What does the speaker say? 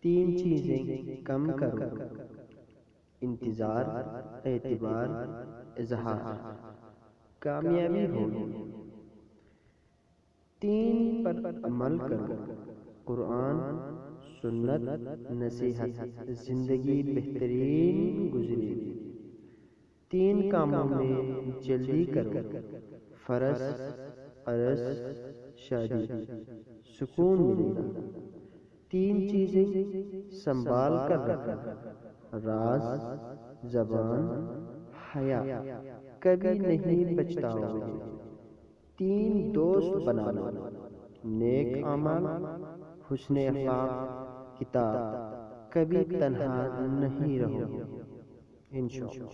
तीन चीजें कम करो: इंतजार, एतबार, इजहार, कामयाबी होगी। तीन पर अमल करो: कुरान, सुन्नत, नसीहत, जिंदगी बेहतरीन गुजरेगी। तीन कामों में जल्दी करो: फर्ज, अर्ज, शादी, सुकून मिलेगा। तीन चीजें संभाल कर रखो: राज, जबान, हया, कभी नहीं पछताओगे। तीन दोस्त बना लो: नेक अमल, हुस्ने अखलाक, किताब, कभी तन्हा नहीं रहोगे इंशाअल्लाह।